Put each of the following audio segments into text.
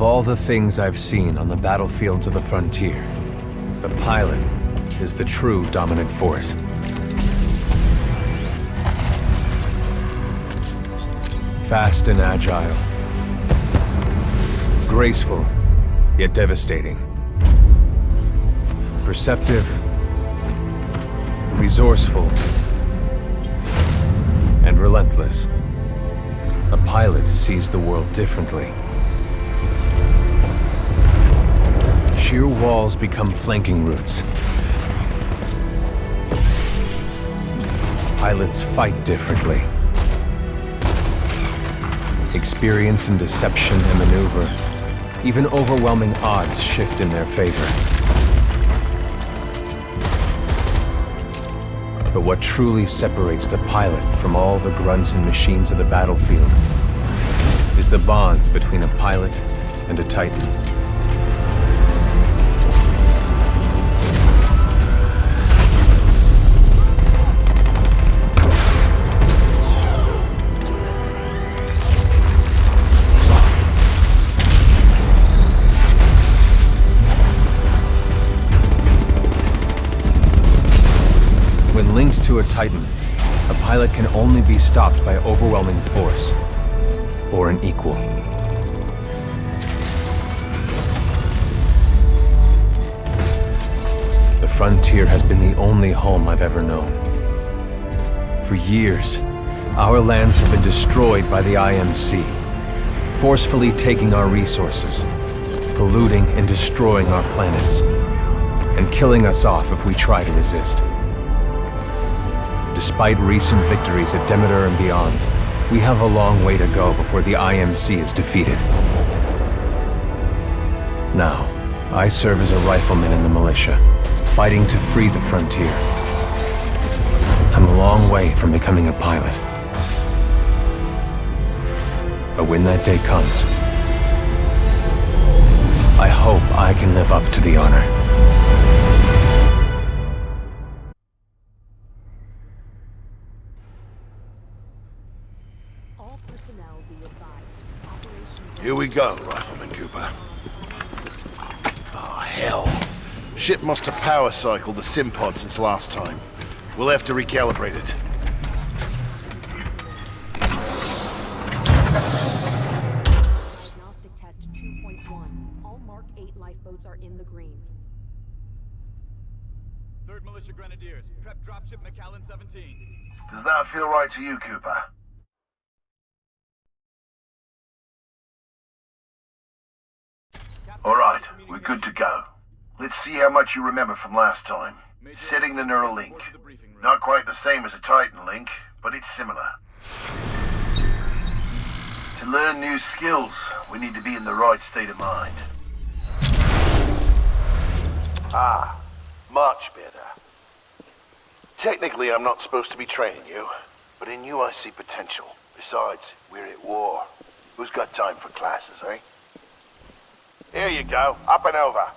Of all the things I've seen on the battlefields of the frontier, the pilot is the true dominant force. Fast and agile. Graceful, yet devastating. Perceptive, resourceful, and relentless. A pilot sees the world differently. Sheer walls become flanking routes. Pilots fight differently. Experienced in deception and maneuver, even overwhelming odds shift in their favor. But what truly separates the pilot from all the grunts and machines of the battlefield is the bond between a pilot and a Titan. When linked to a Titan, a pilot can only be stopped by overwhelming force, or an equal. The frontier has been the only home I've ever known. For years, our lands have been destroyed by the IMC, forcefully taking our resources, polluting and destroying our planets, and killing us off if we try to resist. Despite recent victories at Demeter and beyond, we have a long way to go before the IMC is defeated. Now, I serve as a rifleman in the Militia, fighting to free the frontier. I'm a long way from becoming a pilot. But when that day comes, I hope I can live up to the honor. Here we go, Rifleman Cooper. Oh, hell. Ship must have power cycled the sim pod since last time. We'll have to recalibrate it. Diagnostic test 2.1. All Mark 8 lifeboats are in the green. 3rd Militia Grenadiers, prep dropship McAllen 17. Does that feel right to you, Cooper? All right, we're good to go. Let's see how much you remember from last time. Setting the neural link. Not quite the same as a Titan link, but it's similar. To learn new skills, we need to be in the right state of mind. Ah, much better. Technically, I'm not supposed to be training you, but in you I see potential. Besides, we're at war. Who's got time for classes, eh? Here you go, up and over.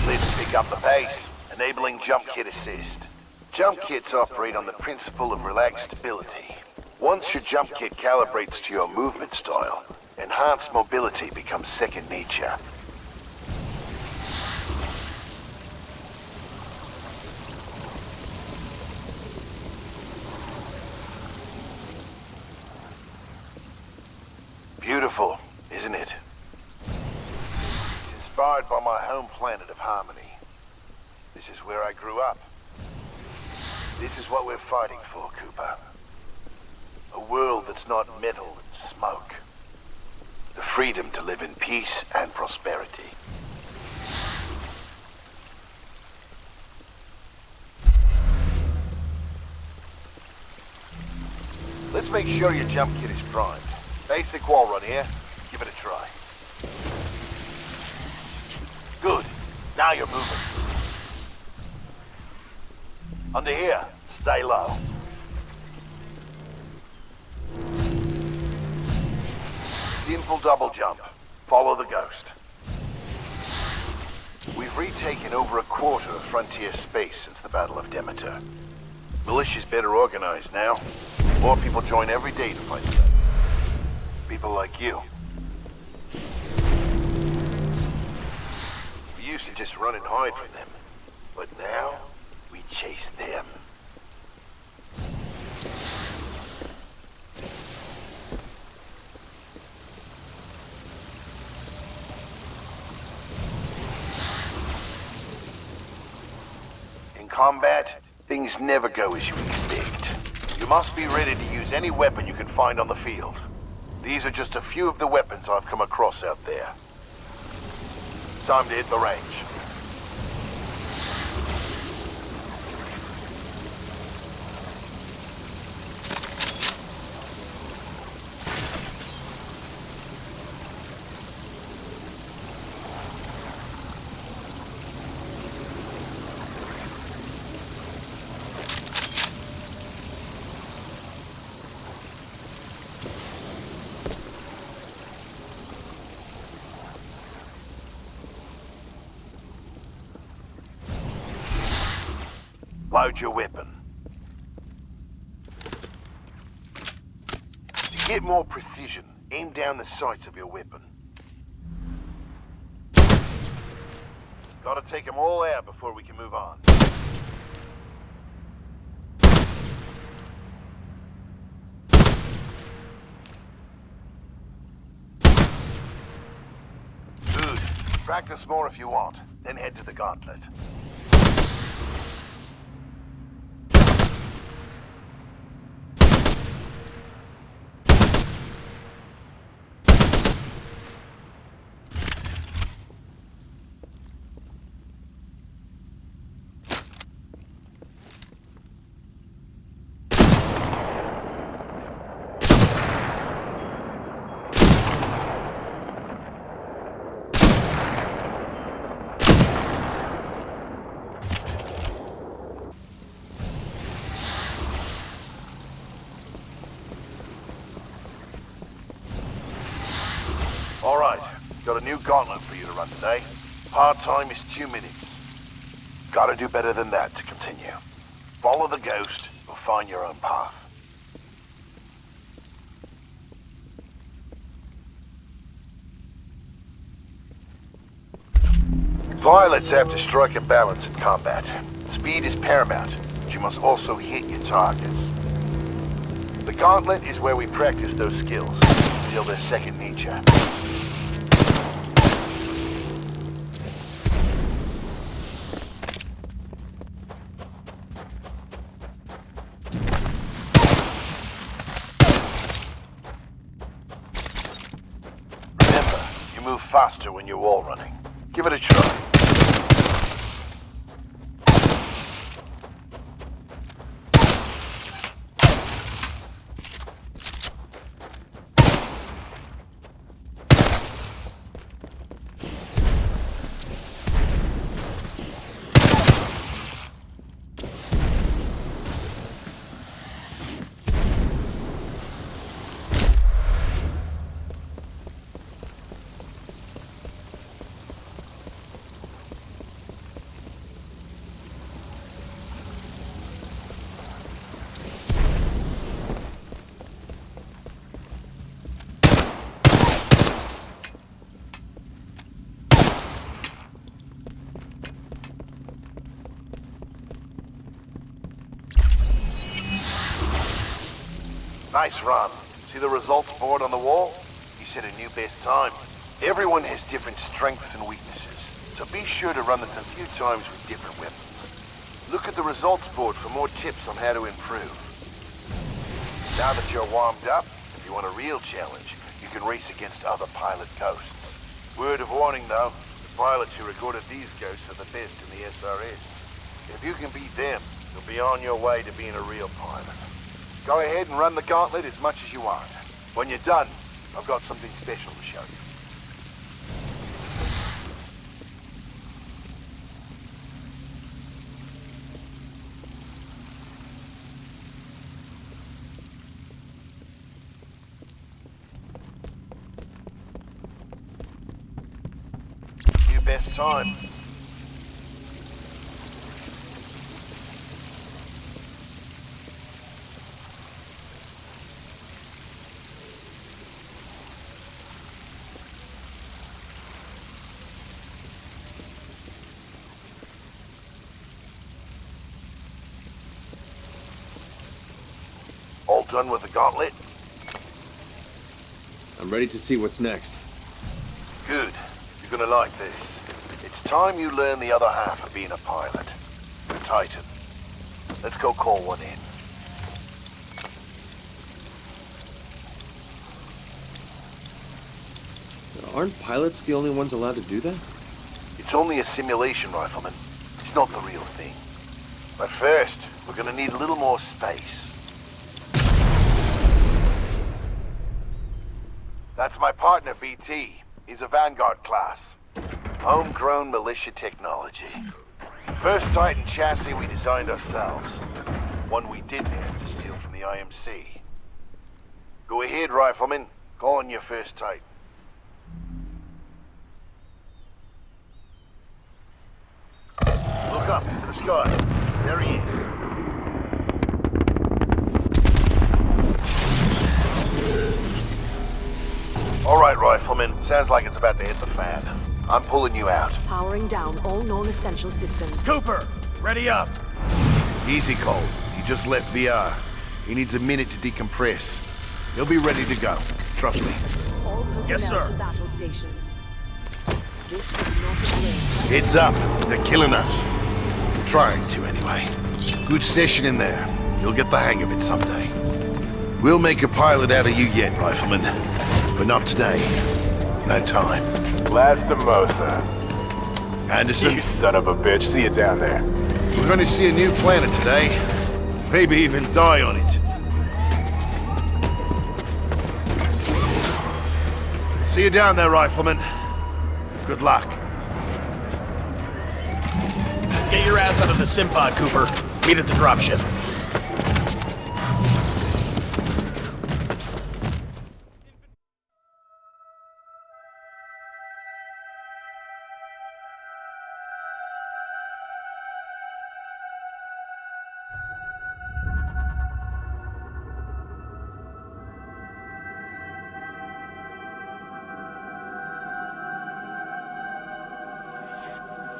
Let's pick up the pace, enabling jump kit assist. Jump kits operate on the principle of relaxed stability. Once your jump kit calibrates to your movement style, enhanced mobility becomes second nature. Beautiful, isn't it? Inspired by my home planet of Harmony. This is where I grew up. This is what we're fighting for, Cooper. A world that's not metal and smoke. The freedom to live in peace and prosperity. Let's make sure your jump kit is primed. Basic wall run here. Give it a try. Good. Now you're moving. Under here, stay low. Simple double jump. Follow the ghost. We've retaken over a quarter of frontier space since the Battle of Demeter. Militia's better organized now. More people join every day to fight them. People like you. just run and hide from them. But now, we chase them. In combat, things never go as you expect. You must be ready to use any weapon you can find on the field. These are just a few of the weapons I've come across out there. Time to hit the range. Load your weapon. To get more precision, aim down the sights of your weapon. Gotta take them all out before we can move on. Good. Practice more if you want, then head to the gauntlet. Alright, got a new gauntlet for you to run today. Hard time is 2 minutes. Gotta do better than that to continue. Follow the ghost or find your own path. Pilots have to strike a balance in combat. Speed is paramount, but you must also hit your targets. The gauntlet is where we practice those skills until they're second nature. Remember, you move faster when you're wall running. Give it a try. Nice run. See the results board on the wall? You set a new best time. Everyone has different strengths and weaknesses, so be sure to run this a few times with different weapons. Look at the results board for more tips on how to improve. Now that you're warmed up, if you want a real challenge, you can race against other pilot ghosts. Word of warning though, the pilots who recorded these ghosts are the best in the SRS. If you can beat them, you'll be on your way to being a real pilot. Go ahead and run the gauntlet as much as you want. When you're done, I've got something special to show you. New best time. done with the gauntlet? I'm ready to see what's next. Good. You're gonna like this. It's time you learn the other half of being a pilot. A Titan. Let's go call one in. Aren't pilots the only ones allowed to do that? It's only a simulation, Rifleman. It's not the real thing. But first, we're gonna need a little more space. That's my partner, BT. He's a Vanguard class. Homegrown militia technology. First Titan chassis we designed ourselves. One we didn't have to steal from the IMC. Go ahead, Rifleman. Call on your first Titan. Look up into the sky. There he is. All right, Rifleman. Sounds like it's about to hit the fan. I'm pulling you out. Powering down all non-essential systems. Cooper, ready up. Easy, Cole. He just left VR. He needs a minute to decompress. He'll be ready to go. Trust me. All personnel Yes, sir. to battle stations. This is not a blame. Heads up. They're killing us. Trying to, anyway. Good session in there. You'll get the hang of it someday. We'll make a pilot out of you yet, Rifleman. But not today. No time. Lastimosa. Anderson, You son of a bitch. See you down there. we're gonna see a new planet today. Maybe even die on it. See you down there, Rifleman. Good luck. Get your ass out of the Simpod, Cooper. Meet at the dropship.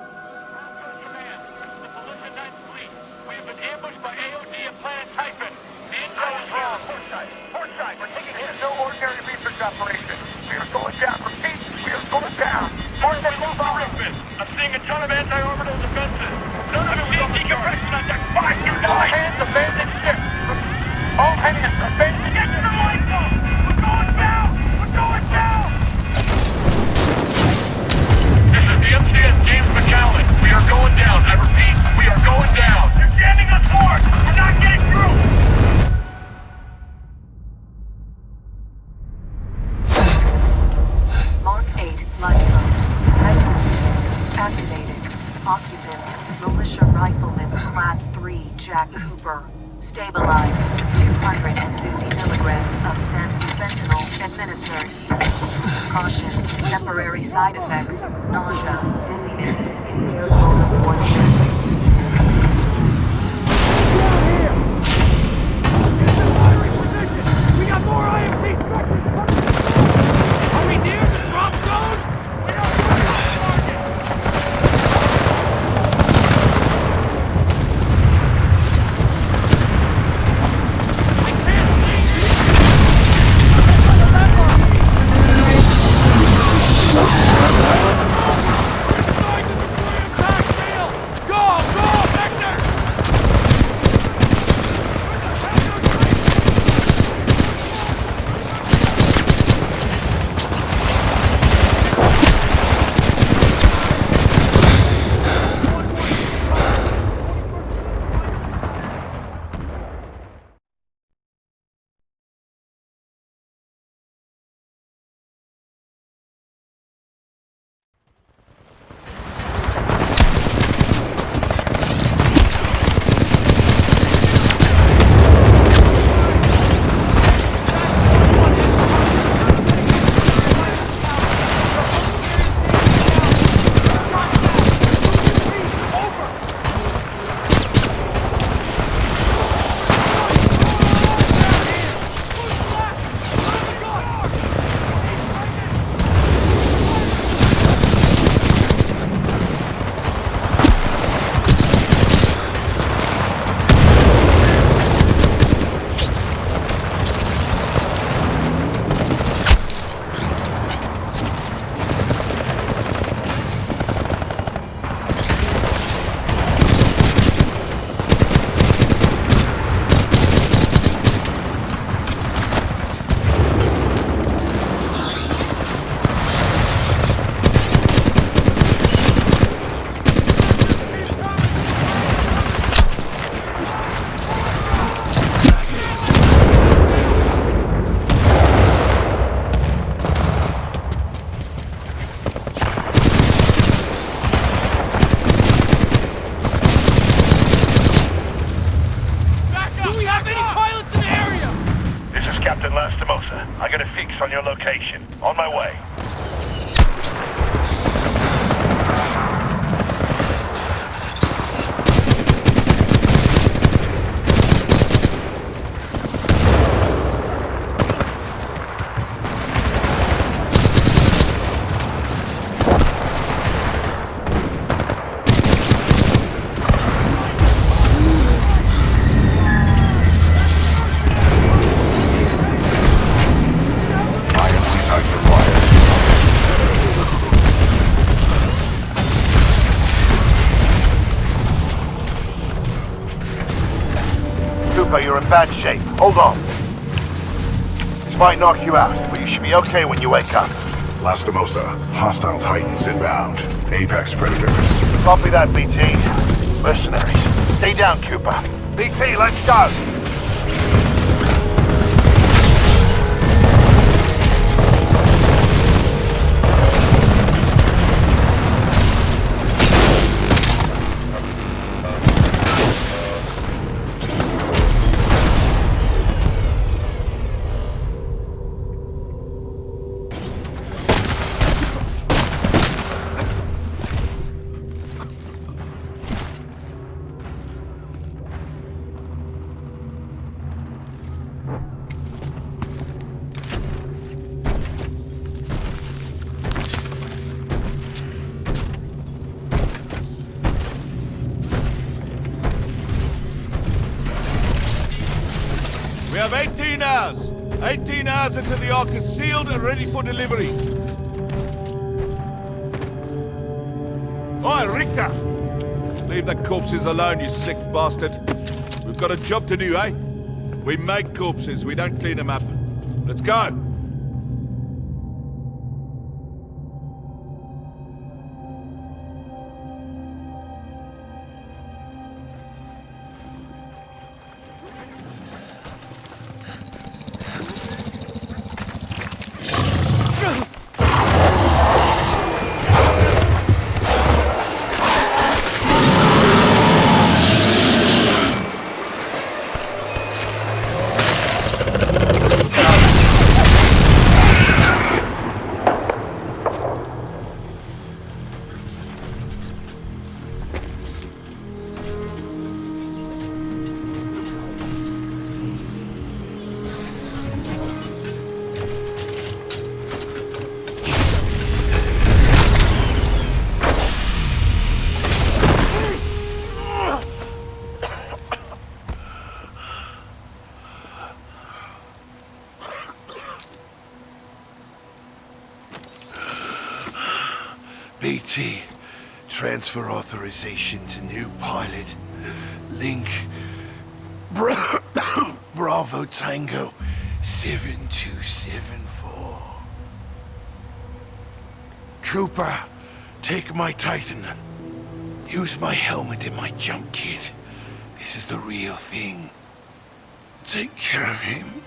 Command, the Militia 9th Fleet. We have been ambushed by AOD at Planet Typhon. The intel is wrong. Portside, we're taking hit. No ordinary research operation. We are going down. Repeat, we are going down. Portside, move on. I'm seeing a ton of anti-orbital defenses. None of them will decompression on deck 529. All hands abandon ship. All hands abandon. Get to the lifeboat. We're going down. We're going down. This is the MCS James McAllen. We are going down. I repeat, we are going down. They're jamming us hard. We're not getting through. Mark 8 lifeboat. Activated. Occupant, Militia Rifleman, Class 3, Jack Cooper. Stabilize. 250 milligrams of fentanyl administered. Caution. Temporary side effects. Nausea, dizziness, impaired motor coordination. We got more IMC structures coming. Are we near the drop zone? We are near the target. I can't see you. Going to deploy attack field. Go, Vector! location. On my way. Cooper, you're in bad shape. Hold on. This might knock you out, but you should be okay when you wake up. Lastimosa, hostile Titans inbound. Apex Predators. Copy that, BT. Mercenaries. Stay down, Cooper. BT, let's go! We have 18 hours. 18 hours until the Ark is sealed and ready for delivery. Oi, Richter! Leave the corpses alone, you sick bastard. We've got a job to do, eh? We make corpses, we don't clean them up. Let's go! BT, transfer authorization to new pilot. Link, Bravo Tango 7274. Cooper, take my Titan. Use my helmet and my jump kit. This is the real thing. Take care of him.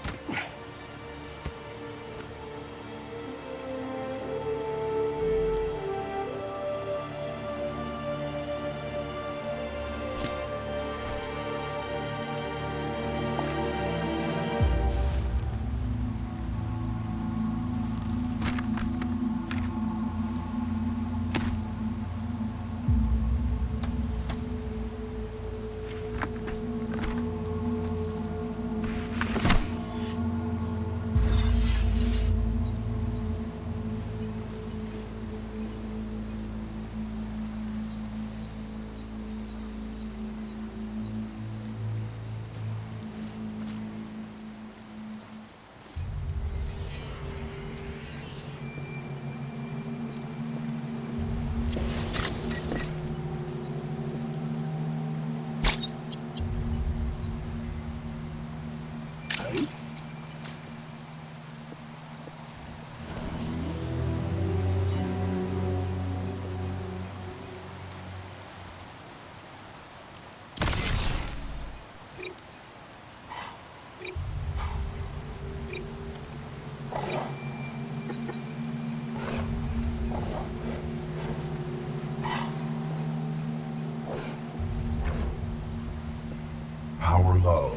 Power low.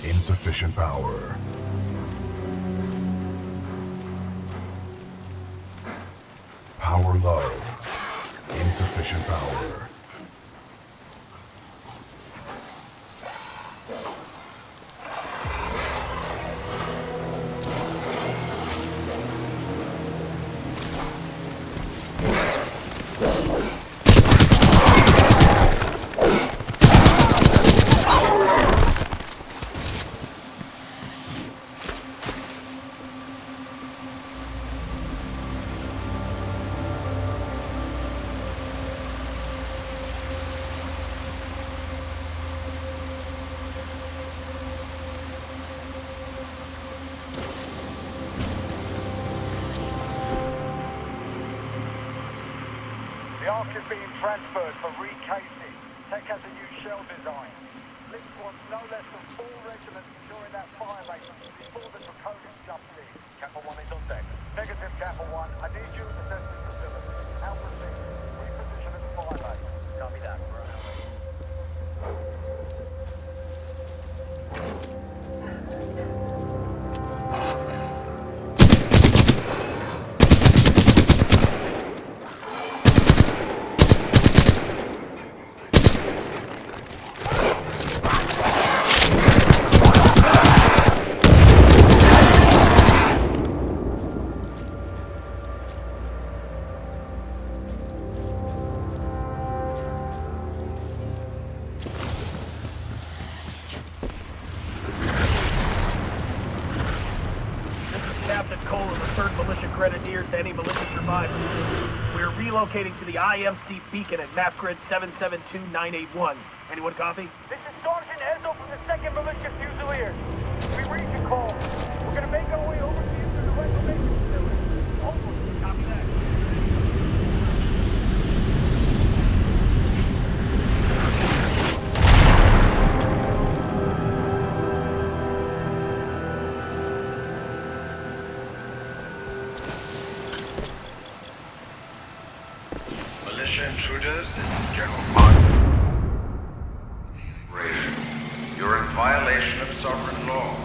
Insufficient power. Power low. Insufficient power. The Ark is being transferred for recasing. Tech has a new shell design. Lynch wants no less than 4 regiments during that fire rate before the Draconian jumps in. Kappa 1 is on deck. Negative, Kappa 1. I need you to assess this facility. Now proceed. Reposition at the fire rate. Copy that. We're on our way. Captain Cole of the 3rd Militia Grenadiers to any militia survivors. We're relocating to the IMC beacon at map grid 772981. Anyone copy? This is Sergeant Ezo from the 2nd Militia Fusiliers. We read your call. We're gonna make our way over to you through the reclamation facility. Over. Copy that. Militia intruders, this is General Martin. You're in violation of sovereign law.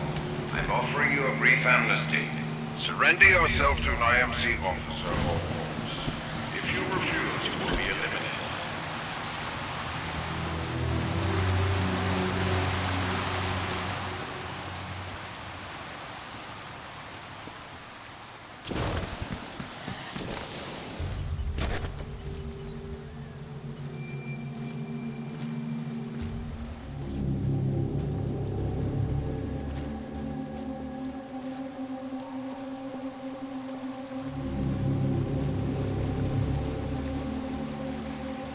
I'm offering you a brief amnesty. Surrender yourself to an IMC officer or force. If you refuse, you will be eliminated.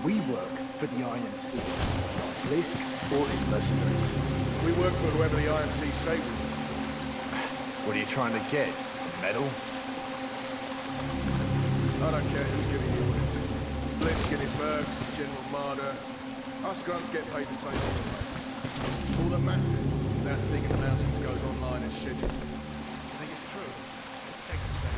We work for the IMC, not Blisk or his mercenaries. We work for whoever the IMC say we do. What are you trying to get? A medal? I don't care who's giving you orders. Blisk getting Bergs, General Marder. Us grunts get paid the same thing. All that matters is that thing in the mountains goes online as scheduled. I think it's true. It takes a second.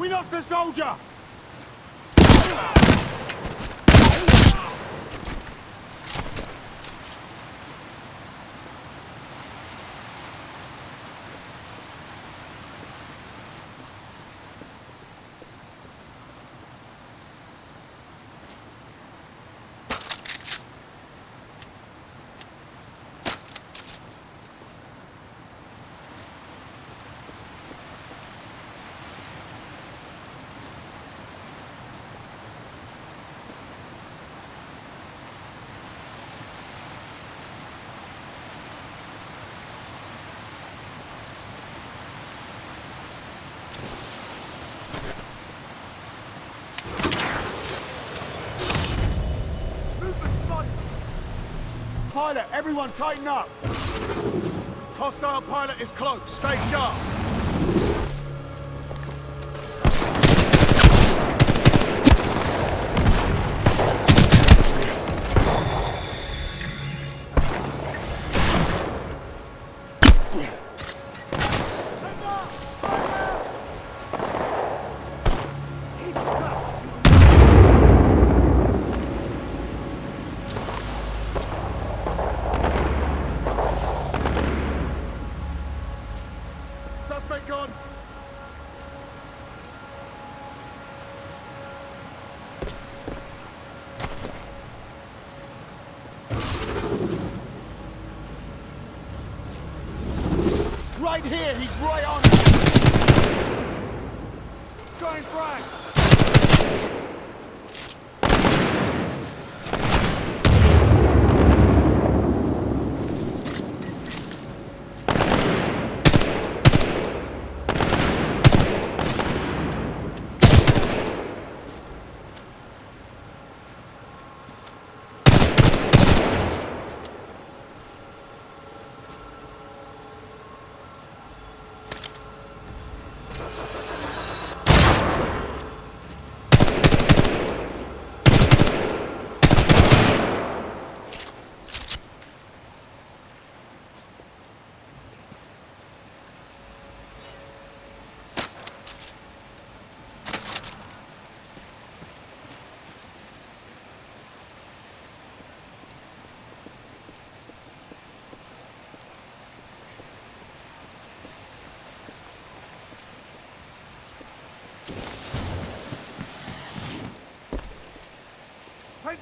We lost a soldier! Pilot, everyone tighten up! Hostile pilot is close, stay sharp! Suspect gone! Right here, he's right on it! Going frag!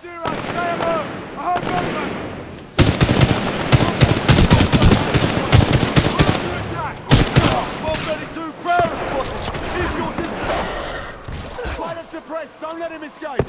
Zero, stay alert! A hard rifleman! We're under attack! 132 Prowler spotted! Keep your distance! Pilot suppressed, don't let him escape!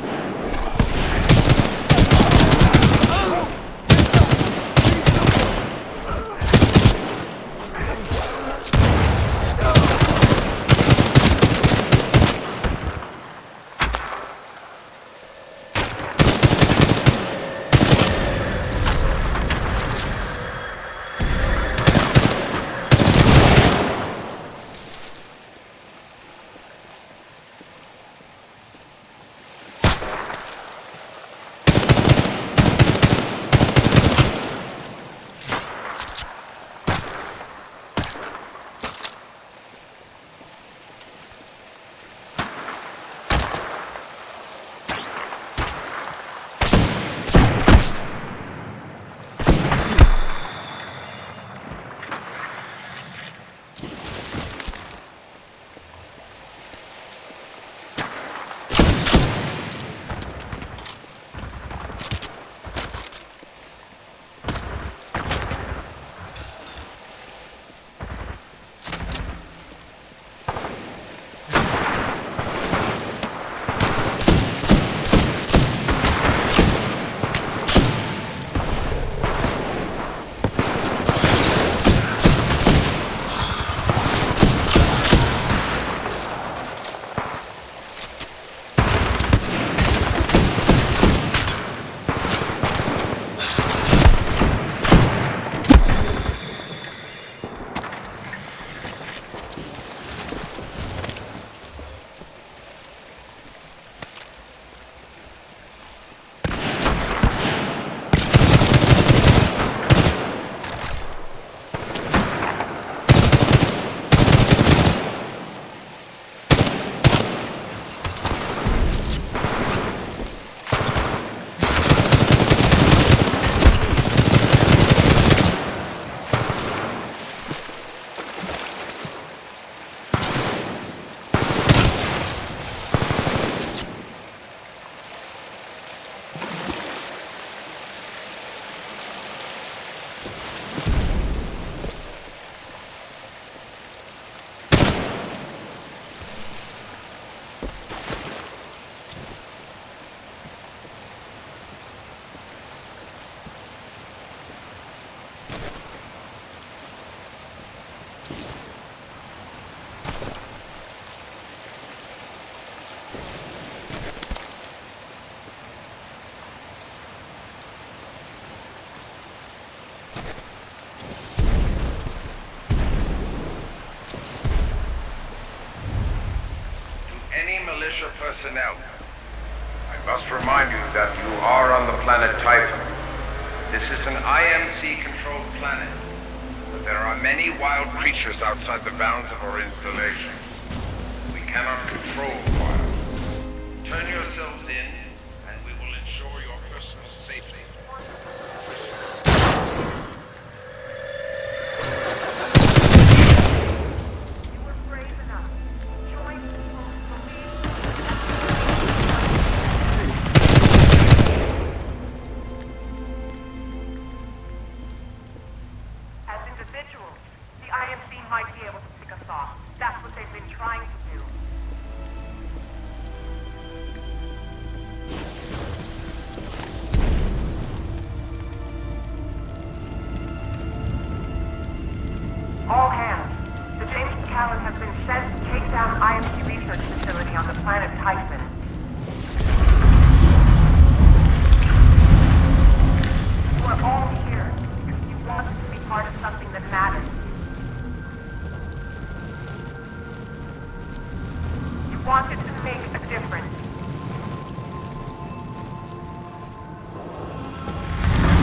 militia personnel, I must remind you that you are on the planet Titan. This is an IMC-controlled planet, but there are many wild creatures outside the bounds of our installation. We cannot control fire. Turn yourselves in, and we will ensure your personal safety. You were brave enough. Join people who believe. As individuals, the IMC might be able to pick us off. That's what they've been trying to do. All hands. The James Callan has been sent to take down IMC research facility on the planet Titan. You are all here because you want to be part of something that matters. You wanted to make a difference.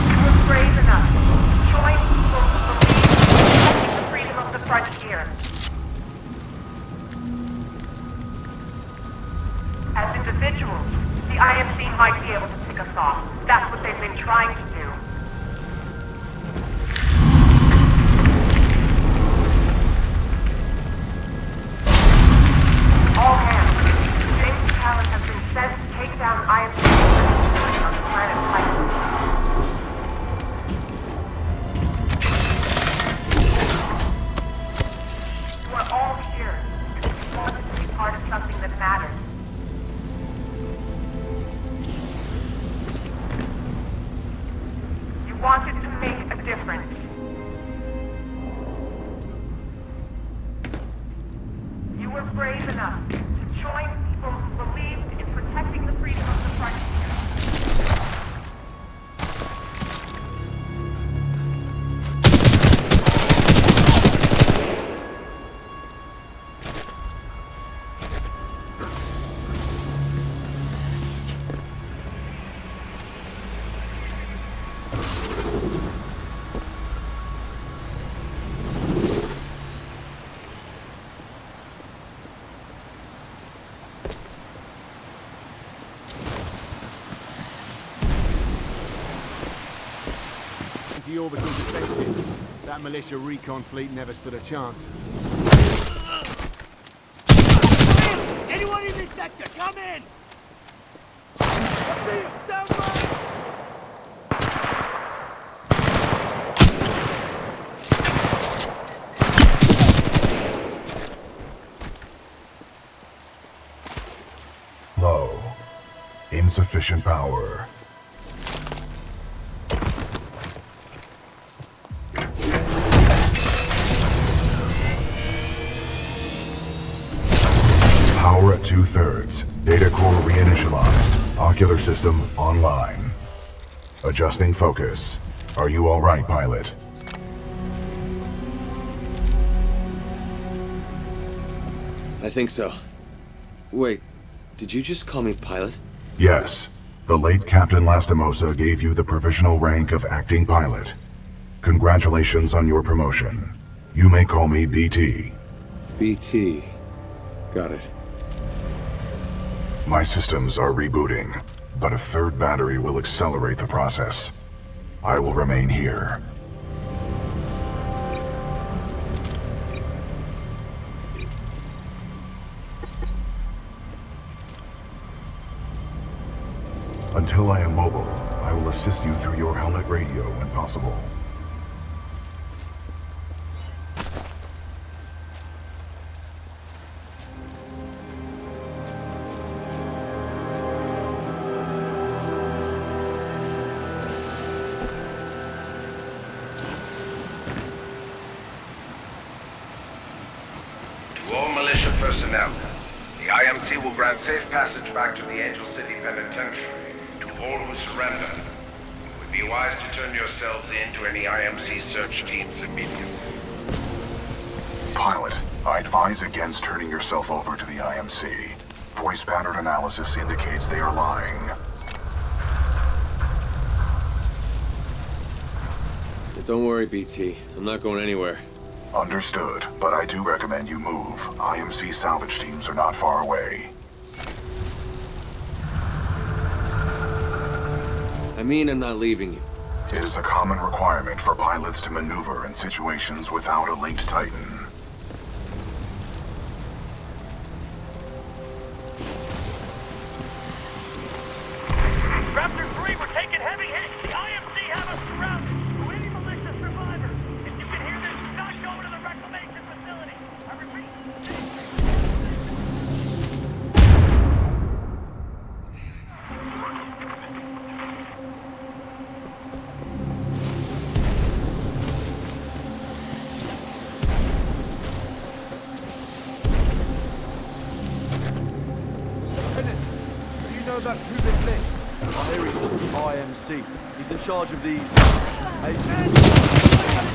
You were brave enough. Join people who believe in the freedom of the frontier. As individuals, the IMC might be able to pick us off. That's what they've been trying to do. All hands. James Callan has been sent to take down IMC on the planet Titan. You are all here because you wanted to be part of something that matters. You wanted to make a difference. You were brave enough to join people who believed in protecting the freedom of the frontier. The orbital defensive. That militia recon fleet never stood a chance. Anyone in this sector, come in! Low. Insufficient power. Power at 2/3. Data core reinitialized. Ocular system online. Adjusting focus. Are you all right, pilot? I think so. Wait, did you just call me pilot? Yes. The late Captain Lastimosa gave you the provisional rank of acting pilot. Congratulations on your promotion. You may call me BT. BT. Got it. My systems are rebooting, but a third battery will accelerate the process. I will remain here. Until I am mobile, I will assist you through your helmet radio when possible. To all militia personnel, the IMC will grant safe passage back to the Angel City Penitentiary to all who surrender. It would be wise to turn yourselves in to any IMC search teams immediately. Pilot, I advise against turning yourself over to the IMC. Voice pattern analysis indicates they are lying. Don't worry, BT. I'm not going anywhere. Understood, but I do recommend you move. IMC salvage teams are not far away. I mean I'm not leaving you. It is a common requirement for pilots to maneuver in situations without a linked Titan. Raptor 3, we're taking heavy hits. The IMC have us surrounded. To any militia survivors, if you can hear this, do not go to the reclamation facility. I repeat, Lieutenant, do you know about Kubik Link? There he is, IMC. He's in charge of these...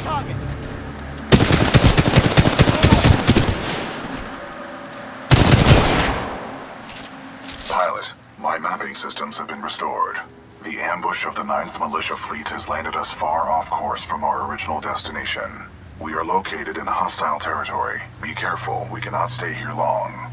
Target! Pilot, my mapping systems have been restored. The ambush of the 9th Militia Fleet has landed us far off course from our original destination. We are located in hostile territory. Be careful, we cannot stay here long.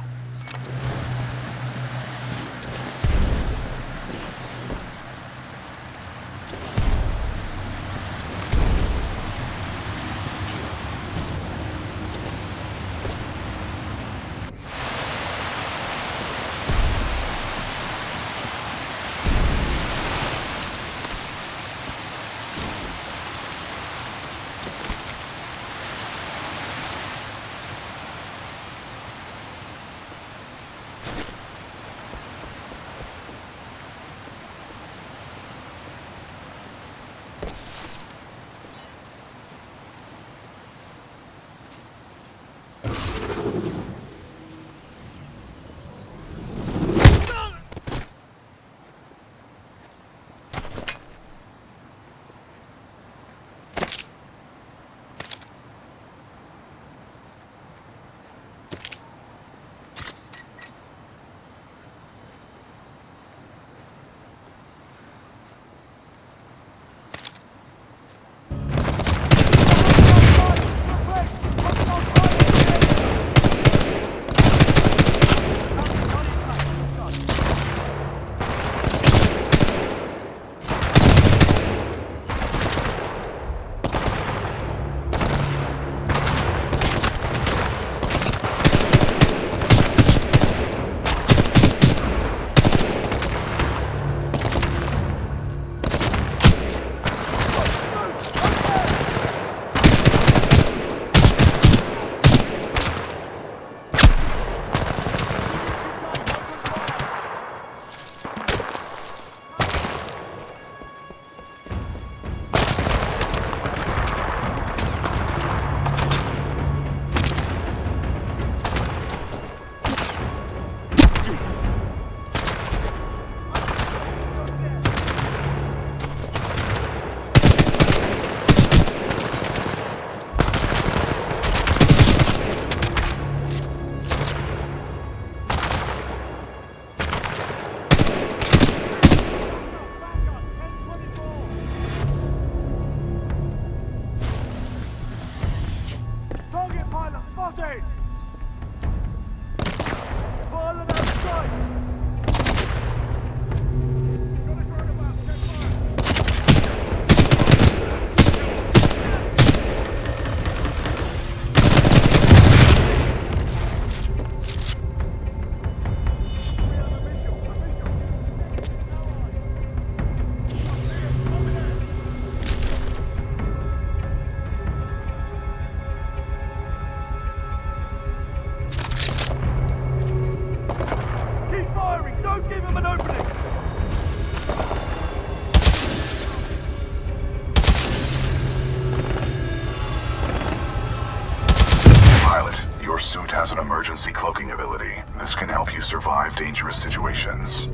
has an emergency cloaking ability. This can help you survive dangerous situations.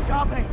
Jumping!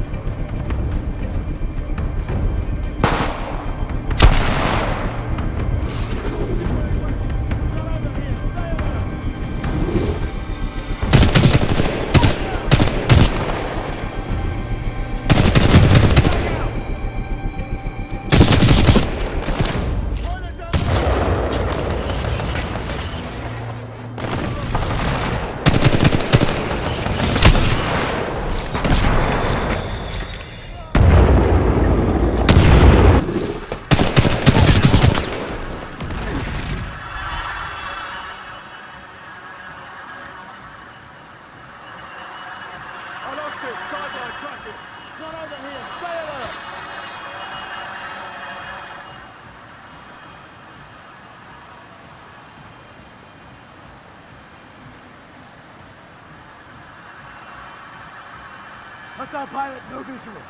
Hostile pilot, no visual.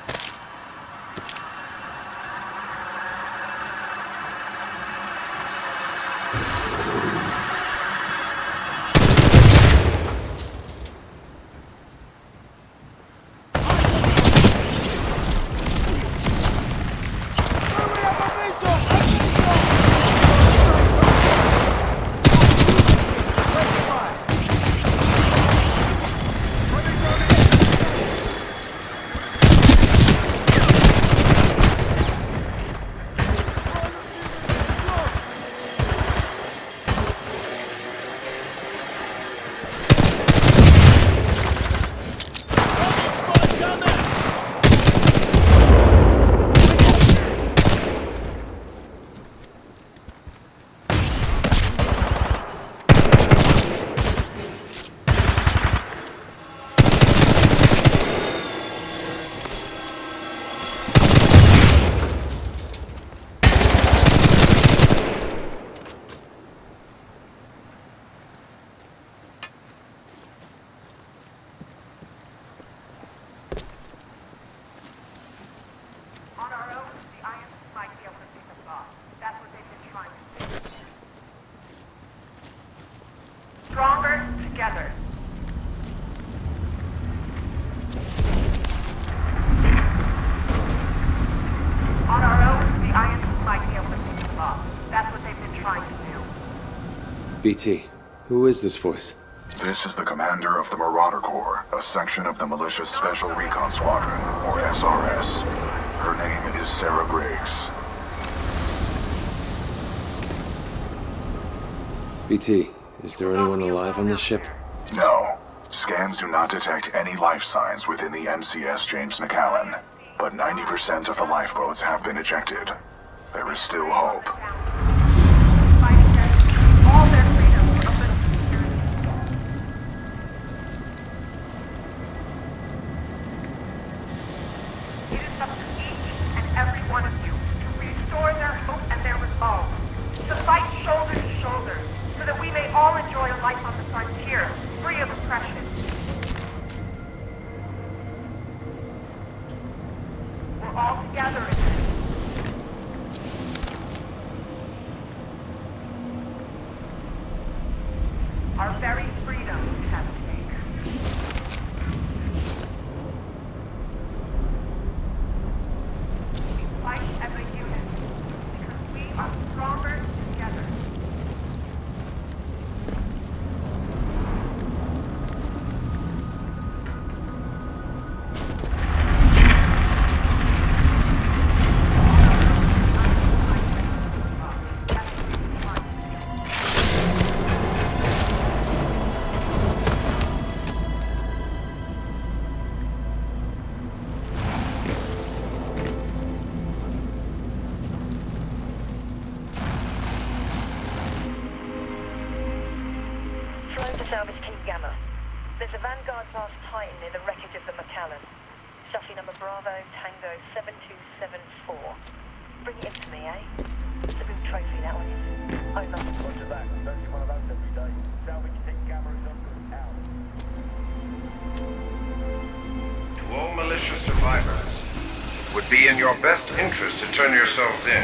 Stronger together. On our own, the IMC might be able to pick us off. That's what they've been trying to do. BT, who is this voice? This is the commander of the Marauder Corps, a section of the Militia's Special Recon Squadron, or SRS. Her name is Sarah Briggs. BT, is there anyone alive on this ship? No. Scans do not detect any life signs within the MCS James McAllen, but 90% of the lifeboats have been ejected. There is still hope. All their freedom for a little security. It is up to each and every one of you to restore their hope and their resolve, to fight shoulder to shoulder, so that we may all enjoy a life on the frontier, free of oppression. We're all together in this. Our very freedom is at stake. We fight as a unit because we are stronger together. Salvage Team Gamma. There's a Vanguard class Titan near the wreckage of the McAllen. Chassis number Bravo Tango 7274. Bring it in to me, eh? It's a good trophy, that one is. Over. Roger that. Don't see one of those every day. Salvage Team Gamma is on good out. To all militia survivors, it would be in your best interest to turn yourselves in.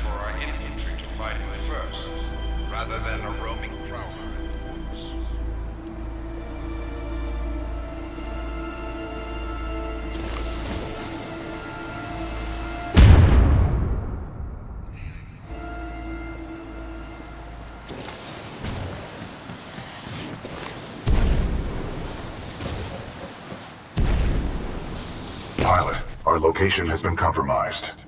For our infantry to fight first, rather than a roaming prowler. Pilot, our location has been compromised.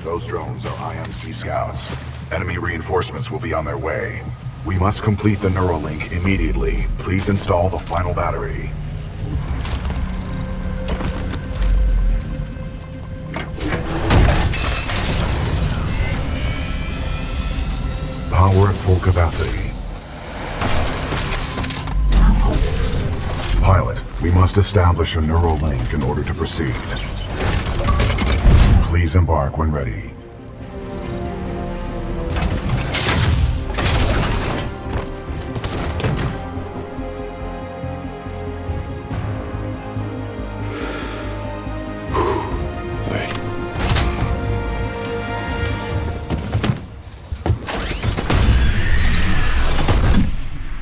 Those drones are IMC scouts. Enemy reinforcements will be on their way. We must complete the Neuralink immediately. Please install the final battery. Power at full capacity. Pilot, we must establish a neural link in order to proceed. Please embark when ready.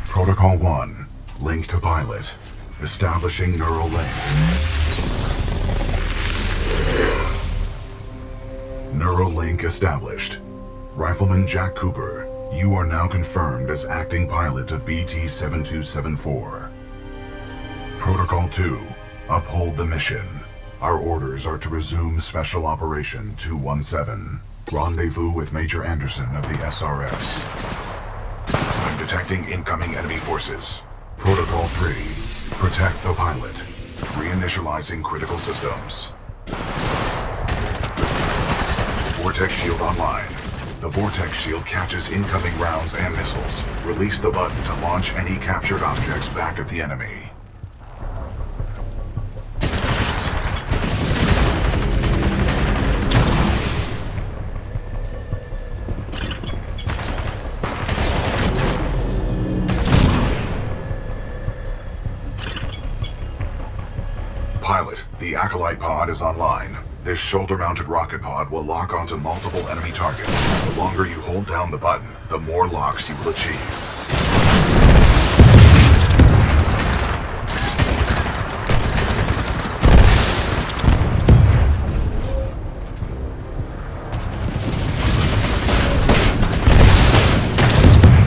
Protocol 1. Link to pilot. Establishing neural link. Neural link established. Rifleman Jack Cooper, you are now confirmed as acting pilot of BT-7274. Protocol 2. Uphold the mission. Our orders are to resume Special Operation 217. Rendezvous with Major Anderson of the SRS. I'm detecting incoming enemy forces. Protocol 3. Protect the pilot. Reinitializing critical systems. Vortex shield online. The vortex shield catches incoming rounds and missiles. Release the button to launch any captured objects back at the enemy. Pilot, the Acolyte pod is online. This shoulder-mounted rocket pod will lock onto multiple enemy targets. The longer you hold down the button, the more locks you will achieve.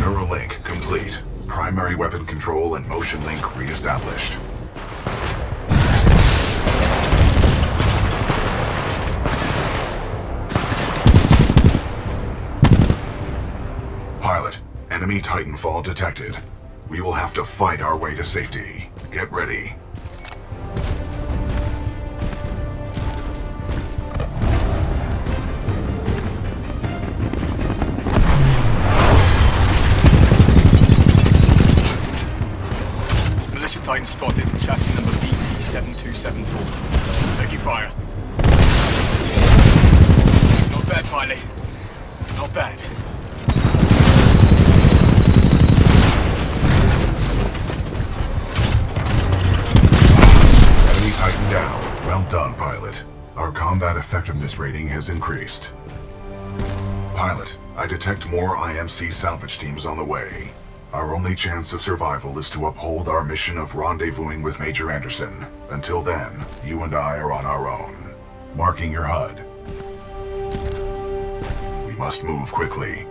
Neuralink complete. Primary weapon control and motion link re-established. Pilot, enemy Titanfall detected. We will have to fight our way to safety. Get ready. Militia Titan spotted. Chassis number BT-7274. Taking fire. Not bad, pilot. Not bad. Titan down. Well done, pilot. Our combat effectiveness rating has increased. Pilot, I detect more IMC salvage teams on the way. Our only chance of survival is to uphold our mission of rendezvousing with Major Anderson. Until then, you and I are on our own. Marking your HUD. We must move quickly.